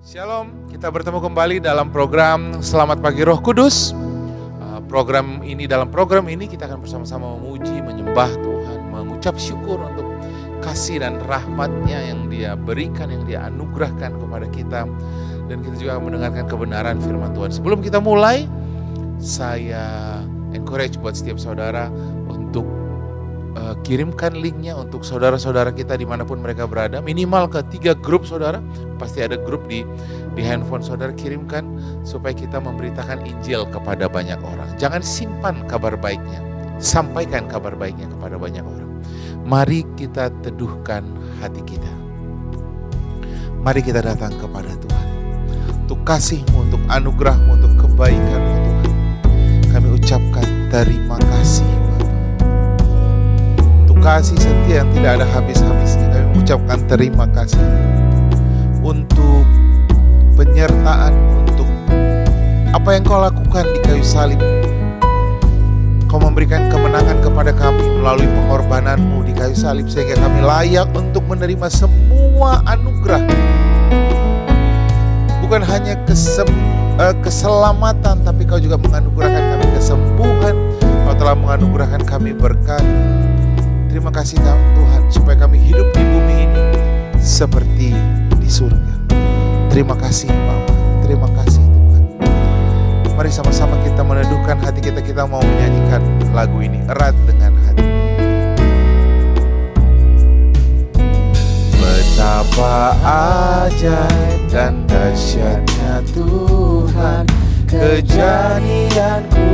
Shalom, kita bertemu kembali dalam program Selamat Pagi Roh Kudus. Dalam program ini kita akan bersama-sama memuji, menyembah Tuhan, mengucap syukur untuk kasih dan rahmat-Nya yang Dia berikan, yang Dia anugerahkan kepada kita. Dan kita juga akan mendengarkan kebenaran firman Tuhan. Sebelum kita mulai, saya encourage buat setiap saudara untuk kirimkan linknya untuk saudara-saudara kita dimanapun mereka berada, minimal ke 3 grup saudara. Pasti ada grup di handphone saudara, kirimkan supaya kita memberitakan Injil kepada banyak orang. Jangan simpan kabar baiknya, sampaikan kabar baiknya kepada banyak orang. Mari kita teduhkan hati kita. Mari kita datang kepada Tuhan untuk kasih-Mu, untuk anugerah-Mu, untuk kebaikan-Mu Tuhan. Kami ucapkan terima kasih kasih setia yang tidak ada habis-habisnya. Kami mengucapkan terima kasih untuk penyertaan, untuk apa yang Kau lakukan di kayu salib. Kau memberikan kemenangan kepada kami melalui pengorbanan-Mu di kayu salib, sehingga kami layak untuk menerima semua anugerah. Bukan hanya keselamatan, tapi Kau juga menganugerahkan kami kesembuhan. Kau telah menganugerahkan kami berkat. Terima kasih Tuhan supaya kami hidup di bumi ini seperti di surga. Terima kasih Bapa, terima kasih Tuhan. Mari sama-sama kita meneduhkan hati kita. Kita mau menyanyikan lagu ini erat dengan hati. Betapa ajaib dan dahsyatnya Tuhan kejadianku.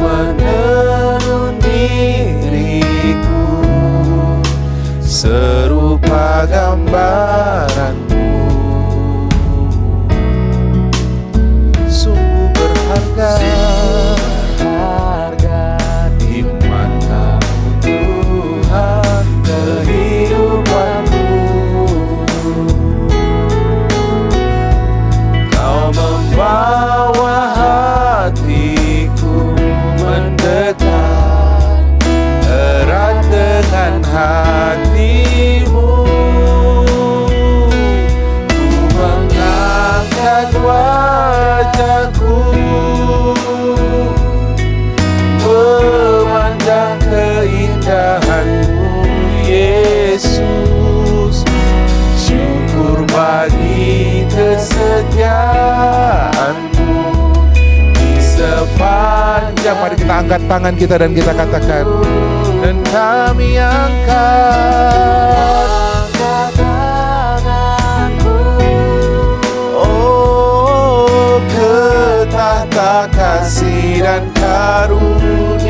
Menenun diriku serupa gambaran-Mu. Sungguh berharga di mata-Mu Tuhan kehidupanku. Kau membawa hatiku mendekat erat dengan hati-Mu. Ku mengangkat wajahku memandang keindahan-Mu Yesus. Syukur bagi kesetiaan-Mu sepanjang. Mari kita angkat tangan kita dan kita katakan, dan kami angkat tanganku, oh ke tahta kasih dan karunia-Mu.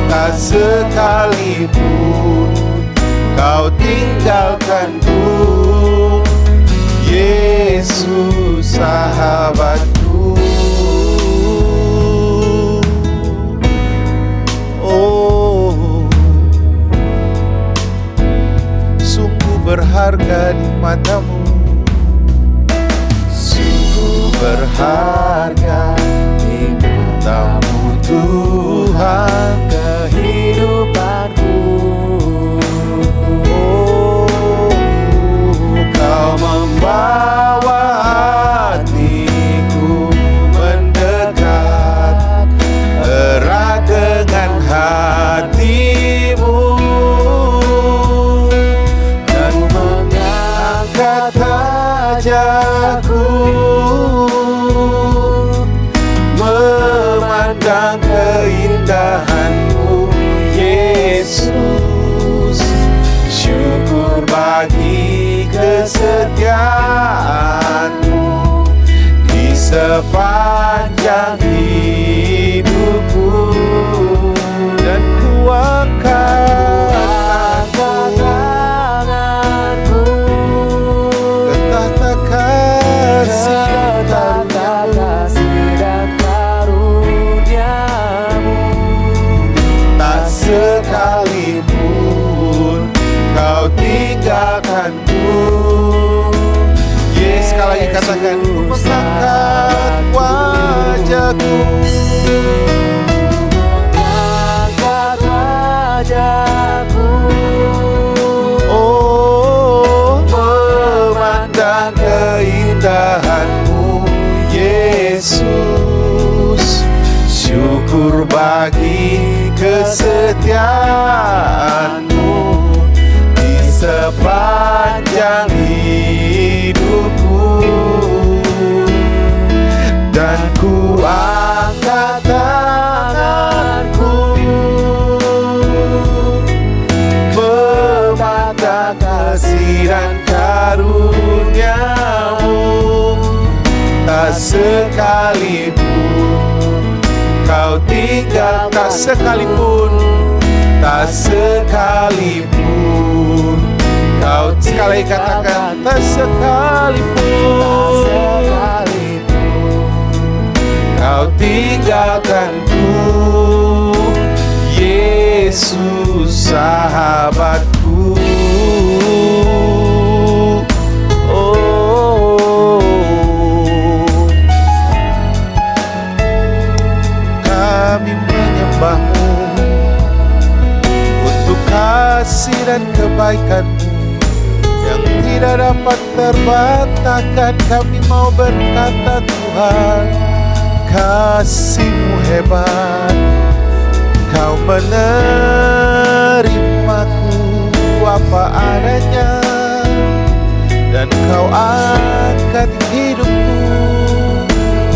Tak sekalipun Kau tinggalkanku, Yesus sahabatku. Oh, sungguh berharga di mata-Mu, sungguh berharga di mata-Mu Tuhan kehidupanku. Oh, Kau membawa hatiku mendekat erat dengan hati-Mu, dan mengangkat wajahku memandang keindahan-Mu Yesus. Syukur bagi kesetiaan-Mu di sepanjang hidupku. Dan ku angkat tanganku ke tahta kasih dan karunia-Mu. Tak sekalipun Kau tinggalkanku. Yes, sekali lagi katakan, ku mengangkat wajahku bagi kesetiaan-Mu di sepanjang hidupku. Dan ku angkat tanganku memandang kasih dan karunia-Mu. Tak sekalipun Kau tinggal, tak sekalipun Kau sekali katakan, tak sekalipun Kau tinggalkanku, Yesus sahabatku. Kami menyembah-Mu untuk kasih dan kebaikan-Mu yang tidak dapat terbantahkan. Kami mau berkata, Tuhan, kasih-Mu hebat. Kau menerimaku apa adanya, dan Kau angkat hidupku.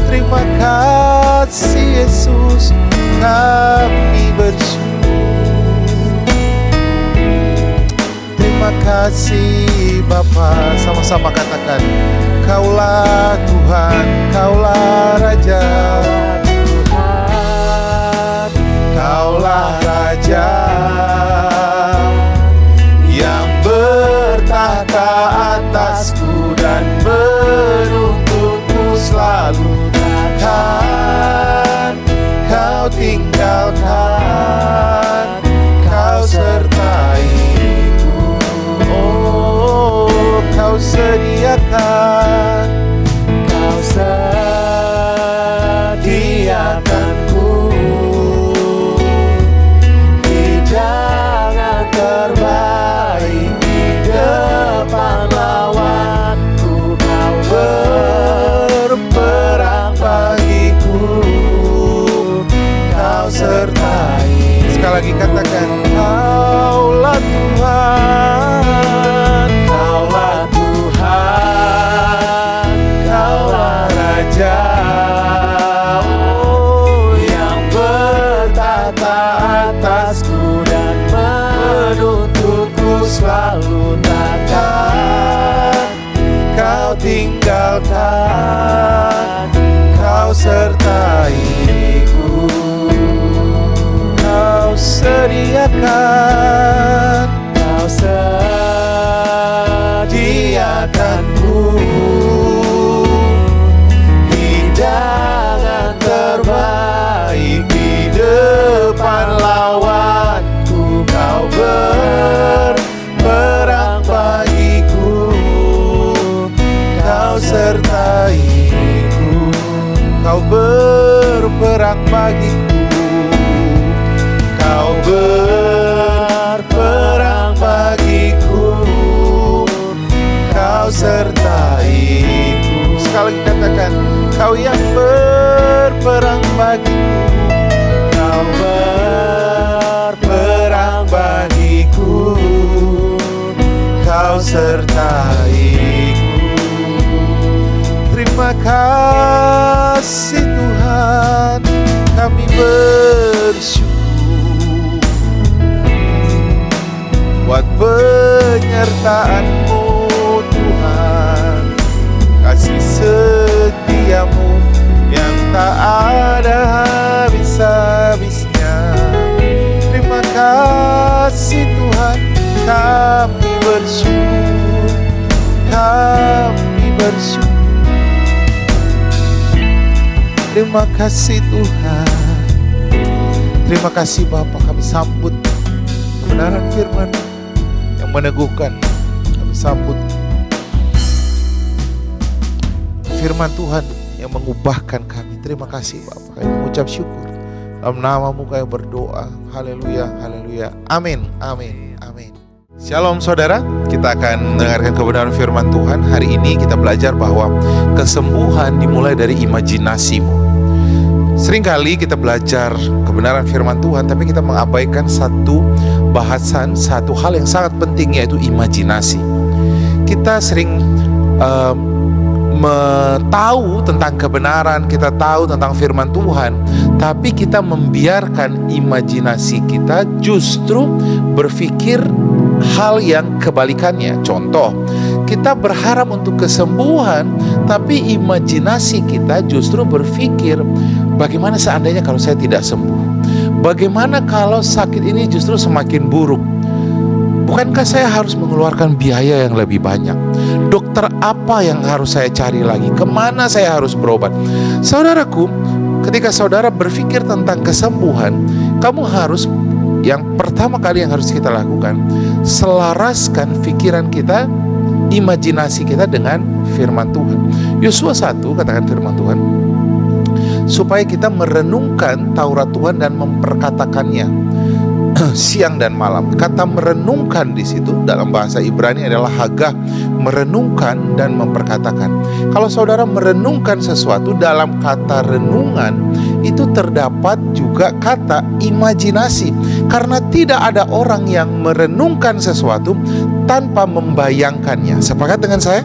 Terima kasih Yesus, kami bersyukur. Terima kasih Bapa. Sama-sama katakan, Kaulah Tuhan, Kaulah Raja. Kaulah Raja yang bertahta atasku dan menuntutku selalu. Takkan Kau tinggalkan, Kau sertaiku. Oh, Kau sediakan, Kau sediakanku hidangan terbaik di depan lawanku. Kau berperang bagiku, Kau sertai. Sekali lagi katakan, Kaulah Tuhan, Kaulah Tuhan, Kaulah Raja, oh, yang bertahta atasku dan menuntutku selalu. Takkan Kau tinggalkan, Kau sertaiku. Kau sediakan, Kau sediakanku hidangan terbaik di depan lawanku. Kau berperang bagiku, Kau sertaiku. Kau berperang bagiku, Kau berperang bagiku, Kau sertaiku. Sekali lagi katakan, Kau yang berperang bagiku, Kau berperang bagiku, Kau sertaiku. Terima kasih Tuhan, kami bersyukur buat penyertaan-Mu Tuhan, kasih setia-Mu yang tak ada habis-habisnya. Terima kasih Tuhan, kami bersyukur, kami bersyukur. Terima kasih Tuhan, terima kasih Bapa. Kami sambut kebenaran firman yang meneguhkan. Kami sambut firman Tuhan yang mengubahkan kami. Terima kasih Bapa. Kami mengucap syukur. Dalam nama-Mu kami berdoa. Haleluya, haleluya. Amin, amin, amin. Shalom saudara, kita akan mendengarkan kebenaran firman Tuhan. Hari ini kita belajar bahwa kesembuhan dimulai dari imajinasimu. Seringkali kita belajar kebenaran firman Tuhan, tapi kita mengabaikan satu bahasan, satu hal yang sangat penting, yaitu imajinasi. Kita sering tahu tentang kebenaran, kita tahu tentang firman Tuhan, tapi kita membiarkan imajinasi kita justru berpikir hal yang kebalikannya. Contoh, kita berharap untuk kesembuhan, tapi imajinasi kita justru berpikir, bagaimana seandainya kalau saya tidak sembuh? Bagaimana kalau sakit ini justru semakin buruk? Bukankah saya harus mengeluarkan biaya yang lebih banyak? Dokter apa yang harus saya cari lagi? Kemana saya harus berobat? Saudaraku, ketika saudara berpikir tentang kesembuhan, kamu harus, yang pertama kali yang harus kita lakukan, selaraskan pikiran kita, imajinasi kita dengan firman Tuhan. Yosua 1 katakan firman Tuhan, supaya kita merenungkan Taurat Tuhan dan memperkatakannya siang dan malam. Kata merenungkan di situ dalam bahasa Ibrani adalah hagah, merenungkan dan memperkatakan. Kalau saudara merenungkan sesuatu, dalam kata renungan itu terdapat juga kata imajinasi. Karena tidak ada orang yang merenungkan sesuatu tanpa membayangkannya. Sepakat dengan saya?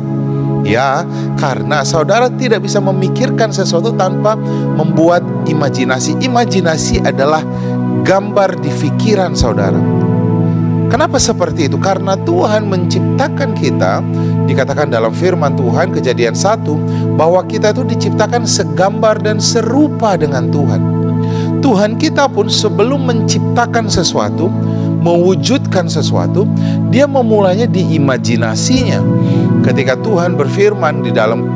Ya, karena saudara tidak bisa memikirkan sesuatu tanpa membuat imajinasi. Imajinasi adalah gambar di pikiran saudara. Kenapa seperti itu? Karena Tuhan menciptakan kita, dikatakan dalam firman Tuhan Kejadian 1, bahwa kita itu diciptakan segambar dan serupa dengan Tuhan. Tuhan kita pun sebelum menciptakan sesuatu, mewujudkan sesuatu, dia memulainya di imajinasinya. Ketika Tuhan berfirman di dalam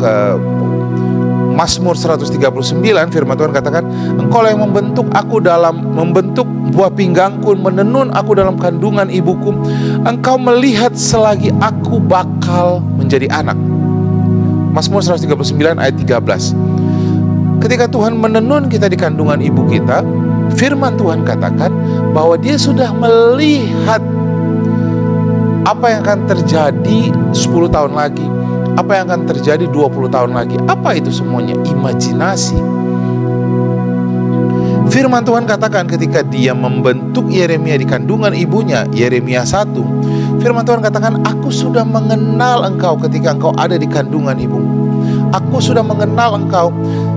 Mazmur 139, firman Tuhan katakan, Engkau yang membentuk aku membentuk buah pinggangku, menenun aku dalam kandungan ibuku. Engkau melihat selagi aku bakal menjadi anak. Mazmur 139 ayat 13. Ketika Tuhan menenun kita di kandungan ibu kita, firman Tuhan katakan bahwa dia sudah melihat apa yang akan terjadi 10 tahun lagi, apa yang akan terjadi 20 tahun lagi. Apa itu semuanya? Imajinasi. Firman Tuhan katakan ketika dia membentuk Yeremia di kandungan ibunya, Yeremia 1, firman Tuhan katakan, aku sudah mengenal engkau ketika engkau ada di kandungan ibumu. Aku sudah mengenal engkau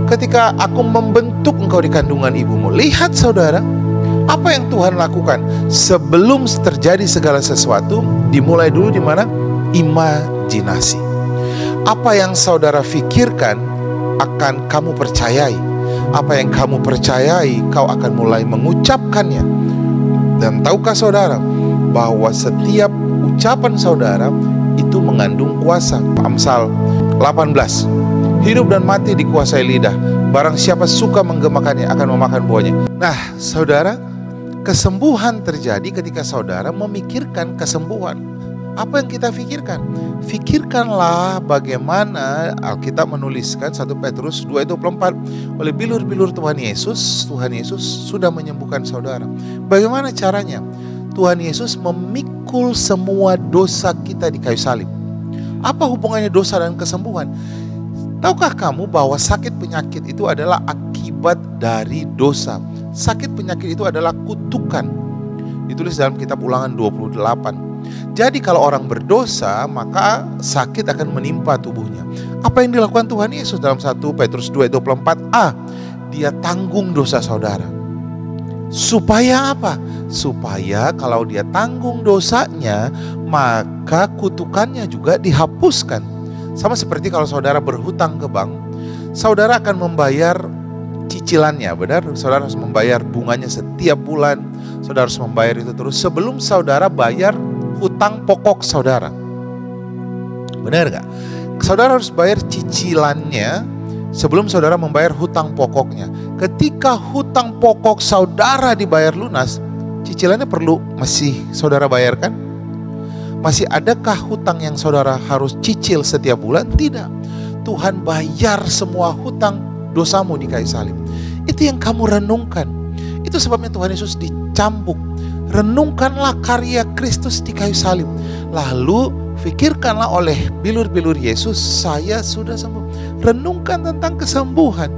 ketika aku membentuk engkau di kandungan ibumu. Lihat saudara, apa yang Tuhan lakukan sebelum terjadi segala sesuatu, dimulai dulu di mana? Imajinasi. Apa yang saudara fikirkan akan kamu percayai. Apa yang kamu percayai, kau akan mulai mengucapkannya. Dan tahukah saudara bahwa setiap ucapan saudara itu mengandung kuasa. Amsal 18, hidup dan mati dikuasai lidah. Barang siapa suka menggemakannya akan memakan buahnya. Nah saudara, kesembuhan terjadi ketika saudara memikirkan kesembuhan. Apa yang kita pikirkan? Fikirkanlah bagaimana Alkitab menuliskan 1 Petrus 2:24, oleh bilur-bilur Tuhan Yesus sudah menyembuhkan saudara. Bagaimana caranya? Tuhan Yesus memikul semua dosa kita di kayu salib. Apa hubungannya dosa dan kesembuhan? Tahukah kamu bahwa sakit penyakit itu adalah akibat dari dosa? Sakit penyakit itu adalah kutukan. Ditulis dalam kitab Ulangan 28. Jadi kalau orang berdosa, maka sakit akan menimpa tubuhnya. Apa yang dilakukan Tuhan Yesus dalam 1 Petrus 2:24a? Dia tanggung dosa saudara. Supaya apa? Supaya kalau dia tanggung dosanya, maka kutukannya juga dihapuskan. Sama seperti kalau saudara berhutang ke bank, saudara akan membayar cicilannya, benar? Saudara harus membayar bunganya setiap bulan. Saudara harus membayar itu terus sebelum saudara bayar hutang pokok saudara. Benar gak? Saudara harus bayar cicilannya sebelum saudara membayar hutang pokoknya. Ketika hutang pokok saudara dibayar lunas, cicilannya masih saudara bayarkan? Masih adakah hutang yang saudara harus cicil setiap bulan? Tidak. Tuhan bayar semua hutang dosamu di kayu salib. Itu yang kamu renungkan. Itu sebabnya Tuhan Yesus dicambuk. Renungkanlah karya Kristus di kayu salib. Lalu pikirkanlah oleh bilur-bilur Yesus, saya sudah sembuh. Renungkan tentang kesembuhan.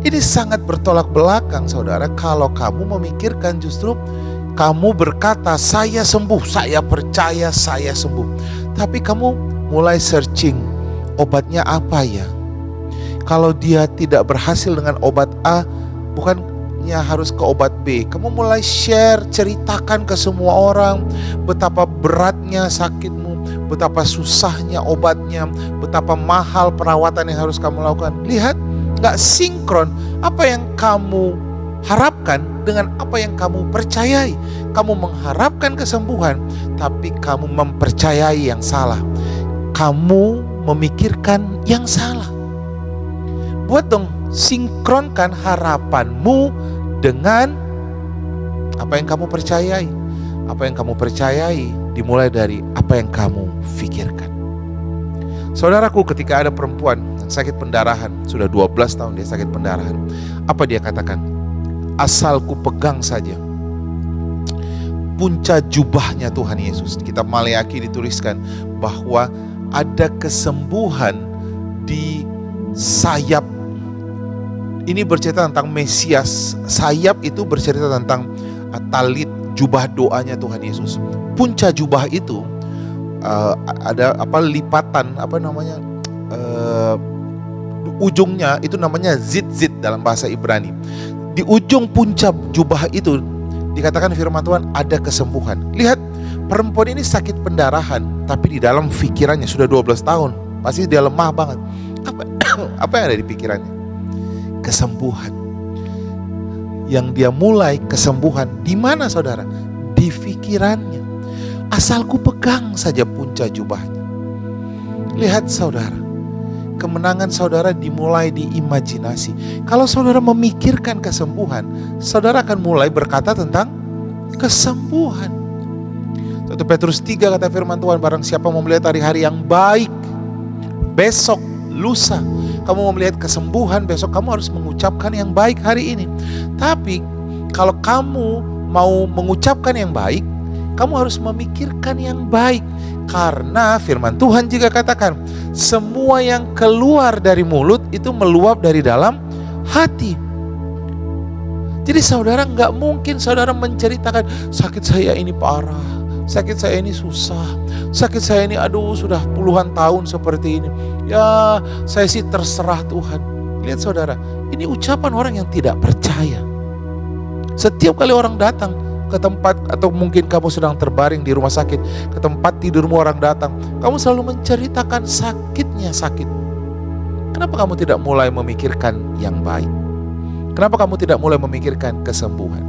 Ini sangat bertolak belakang saudara, kalau kamu memikirkan justru kamu berkata saya sembuh, saya percaya saya sembuh. Tapi kamu mulai searching, obatnya apa ya? Kalau dia tidak berhasil dengan obat A, bukannya harus ke obat B. Kamu mulai share, ceritakan ke semua orang betapa beratnya sakitmu, betapa susahnya obatnya, betapa mahal perawatan yang harus kamu lakukan. Lihat, gak sinkron apa yang kamu harapkan dengan apa yang kamu percayai. Kamu mengharapkan kesembuhan, tapi kamu mempercayai yang salah. Kamu memikirkan yang salah. Buat dong, sinkronkan harapanmu dengan apa yang kamu percayai. Apa yang kamu percayai dimulai dari apa yang kamu pikirkan. Saudaraku, ketika ada perempuan yang sakit pendarahan, sudah 12 tahun dia sakit pendarahan, apa dia katakan? Asal ku pegang saja punca jubahnya Tuhan Yesus. Kitab Maleakhi dituliskan bahwa ada kesembuhan di sayap. Ini bercerita tentang Mesias. Sayap itu bercerita tentang talit, jubah doanya Tuhan Yesus. Punca jubah itu ada lipatan, ujungnya itu namanya zit dalam bahasa Ibrani. Di ujung punca jubah itu dikatakan firman Tuhan ada kesembuhan. Lihat, perempuan ini sakit pendarahan, tapi di dalam pikirannya sudah 12 tahun, pasti dia lemah banget. Apa yang ada di pikirannya? Kesembuhan. Yang dia mulai kesembuhan di mana saudara? Di pikirannya. Asal ku pegang saja punca jubahnya. Lihat saudara, kemenangan saudara dimulai di imajinasi. Kalau saudara memikirkan kesembuhan, saudara akan mulai berkata tentang kesembuhan. 1 Petrus 3 kata firman Tuhan, barang siapa mau melihat hari-hari yang baik, besok, lusa, kamu mau melihat kesembuhan besok, kamu harus mengucapkan yang baik hari ini. Tapi kalau kamu mau mengucapkan yang baik, kamu harus memikirkan yang baik. Karena firman Tuhan juga katakan, semua yang keluar dari mulut itu meluap dari dalam hati. Jadi saudara, gak mungkin saudara menceritakan, sakit saya ini parah, sakit saya ini susah, sakit saya ini sudah puluhan tahun seperti ini. Ya saya sih terserah Tuhan. Lihat saudara, ini ucapan orang yang tidak percaya. Setiap kali orang datang ke tempat, atau mungkin kamu sedang terbaring di rumah sakit, ke tempat tidurmu orang datang, kamu selalu menceritakan sakitnya sakit. Kenapa kamu tidak mulai memikirkan yang baik? Kenapa kamu tidak mulai memikirkan kesembuhan?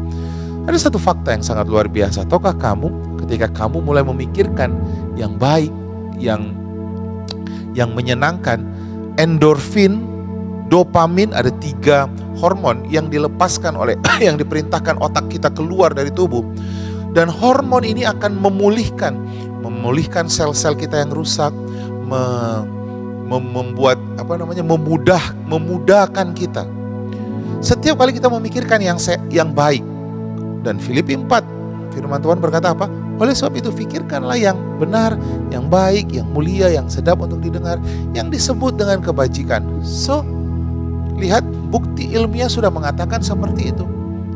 Ada satu fakta yang sangat luar biasa. Tahukah kamu, ketika kamu mulai memikirkan yang baik, yang menyenangkan, endorfin, dopamin, ada 3 hormon yang dilepaskan oleh yang diperintahkan otak kita keluar dari tubuh. Dan hormon ini akan memulihkan sel-sel kita yang rusak, membuat memudahkan kita. Setiap kali kita memikirkan yang baik. Dan Filipi 4 firman Tuhan berkata apa? Oleh sebab itu pikirkanlah yang benar, yang baik, yang mulia, yang sedap untuk didengar, yang disebut dengan kebajikan. So, lihat, bukti ilmiah sudah mengatakan seperti itu.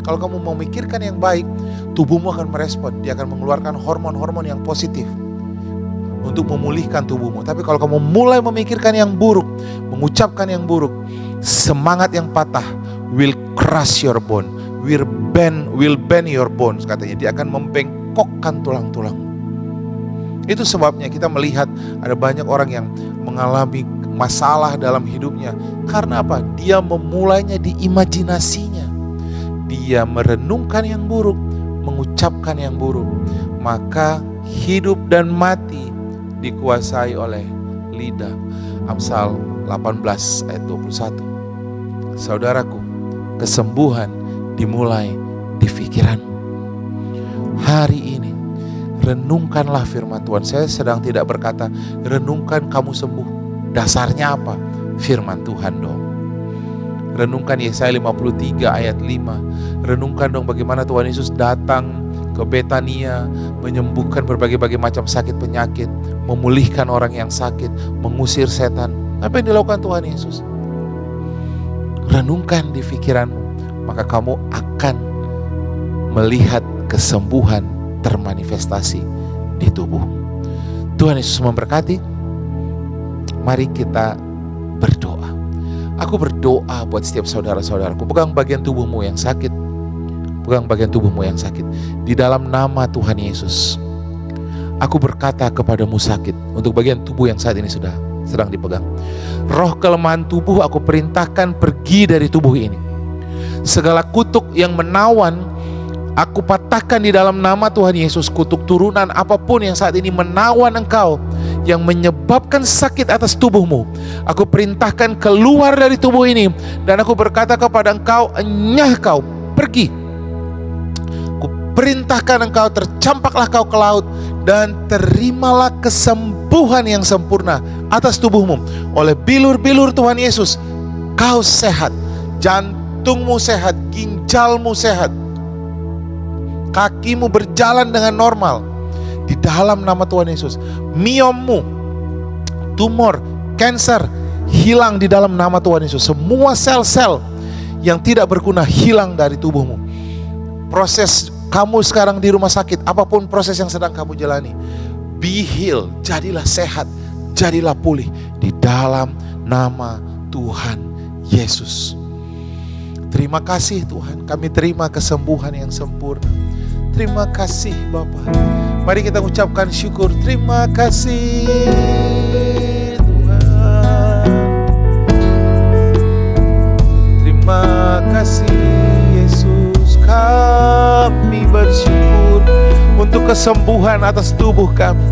Kalau kamu memikirkan yang baik, tubuhmu akan merespon. Dia akan mengeluarkan hormon-hormon yang positif untuk memulihkan tubuhmu. Tapi kalau kamu mulai memikirkan yang buruk, mengucapkan yang buruk, semangat yang patah will crush your bone, will bend your bones, katanya. Dia akan membengkokkan tulang-tulang. Itu sebabnya kita melihat ada banyak orang yang mengalami masalah dalam hidupnya. Karena apa? Dia memulainya di imajinasinya. Dia merenungkan yang buruk, mengucapkan yang buruk. Maka hidup dan mati dikuasai oleh lidah. Amsal 18 ayat 21. Saudaraku, kesembuhan dimulai di pikiran. Hari ini renungkanlah firman Tuhan. Saya sedang tidak berkata renungkan kamu sembuh. Dasarnya apa? Firman Tuhan dong. Renungkan Yesaya 53 ayat 5. Renungkan dong bagaimana Tuhan Yesus datang ke Betania, menyembuhkan berbagai macam sakit penyakit, memulihkan orang yang sakit, mengusir setan. Apa yang dilakukan Tuhan Yesus? renungkan di pikiranmu, maka kamu akan melihat kesembuhan termanifestasi di tubuh. Tuhan Yesus memberkati. Mari kita berdoa. Aku berdoa buat setiap saudara-saudaraku. Pegang bagian tubuhmu yang sakit. Pegang bagian tubuhmu yang sakit. Di dalam nama Tuhan Yesus, aku berkata kepadamu sakit, untuk bagian tubuh yang saat ini sedang dipegang. Roh kelemahan tubuh aku perintahkan pergi dari tubuh ini. Segala kutuk yang menawan, aku patahkan di dalam nama Tuhan Yesus. Kutuk turunan apapun yang saat ini menawan engkau, yang menyebabkan sakit atas tubuhmu, aku perintahkan keluar dari tubuh ini. Dan aku berkata kepada engkau, enyah kau, pergi. Aku perintahkan engkau, tercampaklah kau ke laut, dan terimalah kesembuhan yang sempurna atas tubuhmu. Oleh bilur-bilur Tuhan Yesus, kau sehat. Jantungmu sehat, ginjalmu sehat, kakimu berjalan dengan normal di dalam nama Tuhan Yesus. Miommu, tumor, kanker hilang di dalam nama Tuhan Yesus. Semua sel-sel yang tidak berguna hilang dari tubuhmu. Proses kamu sekarang di rumah sakit, apapun proses yang sedang kamu jalani, be healed, jadilah sehat, jadilah pulih di dalam nama Tuhan Yesus. Terima kasih Tuhan, kami terima kesembuhan yang sempurna. Terima kasih Bapa. Mari kita ucapkan syukur. Terima kasih Tuhan. Terima kasih Yesus. Kami bersyukur untuk kesembuhan atas tubuh kami.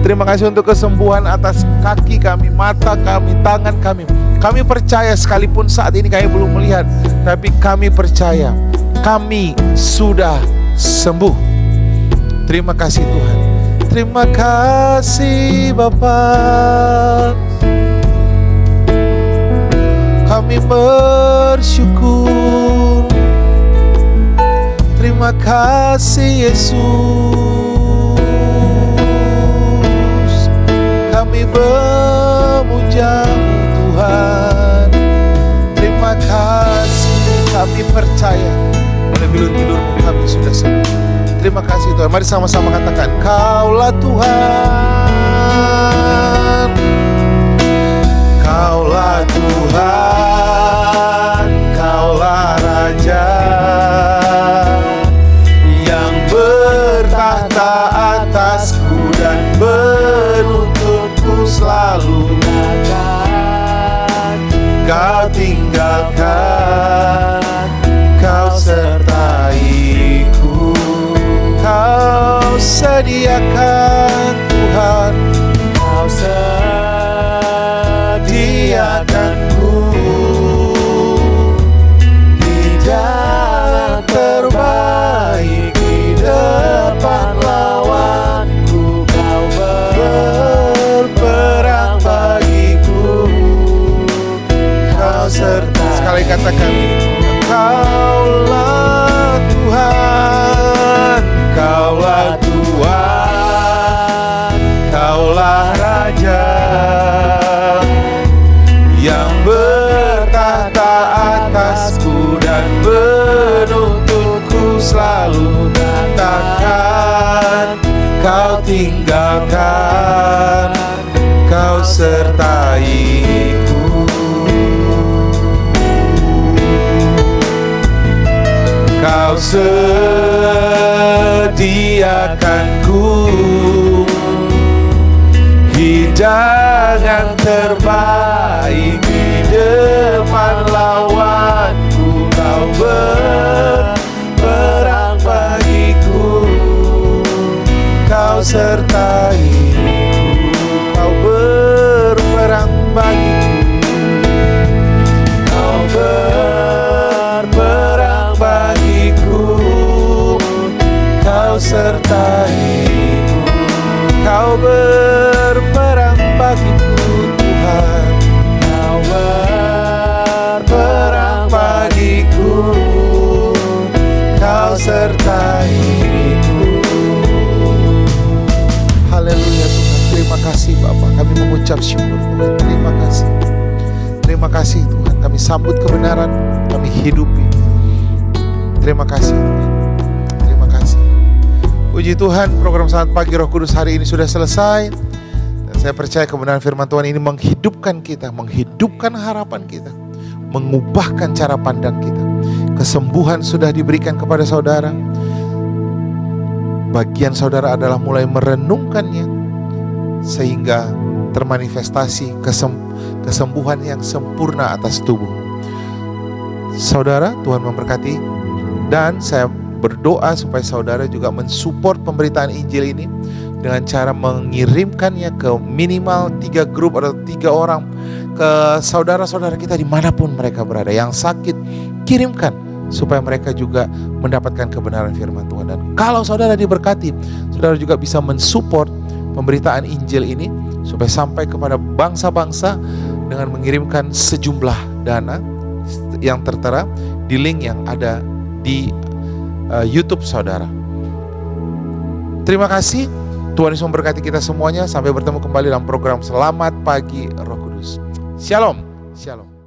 Terima kasih untuk kesembuhan atas kaki kami, mata kami, tangan kami. Kami percaya sekalipun saat ini kami belum melihat, tapi kami percaya kami sudah sembuh. Terima kasih Tuhan. Terima kasih Bapa. Kami bersyukur. Terima kasih Yesus. Kami memuja-Mu Tuhan. Terima kasih. Kami percaya oleh bilur-bilur-Mu kami sudah sembuh. Terima kasih Tuhan. Mari sama-sama katakan, Kaulah Tuhan. Kaulah Tuhan. Kaulah Raja yang bertahta atasku dan menuntutku selalu. Kau tinggalkan, Kau sertaiku. Kau sediakan Tuhan, Kau sediakanku hidup terbaik di depan lawanku. Kau berperang bagiku, Kau serta. Sekali katakan, Kaulah Tuhan. Kaulah Tuhan, Kaulah Raja yang bertahta atasku dan menuntutku selalu. Takkan Kau tinggalkan, Kau sertaiku. Kau sediakanku hidangan terbaik di depan lawanku. Kau berperang bagiku, Kau sertaiku. Kau berperang bagiku, Kau berperang bagiku. Kau sertaiku. Kau berperang bagiku Tuhan. Kau berperang bagiku. Kau sertaiku. Haleluya Tuhan. Terima kasih Bapa. Kami mengucap syukur Tuhan. Terima kasih. Terima kasih Tuhan. kami sambut kebenaran, kami hidupi. Terima kasih Tuhan. Terima kasih. Puji Tuhan, program Selamat Pagi Roh Kudus hari ini sudah selesai. Dan saya percaya kebenaran firman Tuhan ini menghidupkan kita, menghidupkan harapan kita, mengubahkan cara pandang kita. Kesembuhan sudah diberikan kepada saudara. Bagian saudara adalah mulai merenungkannya, sehingga termanifestasi kesembuhan yang sempurna atas tubuh. Saudara, Tuhan memberkati. Dan saya berdoa supaya saudara juga mensupport pemberitaan Injil ini dengan cara mengirimkannya ke minimal 3 grup atau 3 orang ke saudara-saudara kita dimanapun mereka berada. Yang sakit, kirimkan supaya mereka juga mendapatkan kebenaran firman Tuhan. Dan kalau saudara diberkati, saudara juga bisa mensupport pemberitaan Injil ini supaya sampai kepada bangsa-bangsa dengan mengirimkan sejumlah dana yang tertera di link yang ada di YouTube saudara. Terima kasih. Tuhan Yesus memberkati kita semuanya. Sampai bertemu kembali dalam program Selamat Pagi Roh Kudus. Shalom. Shalom.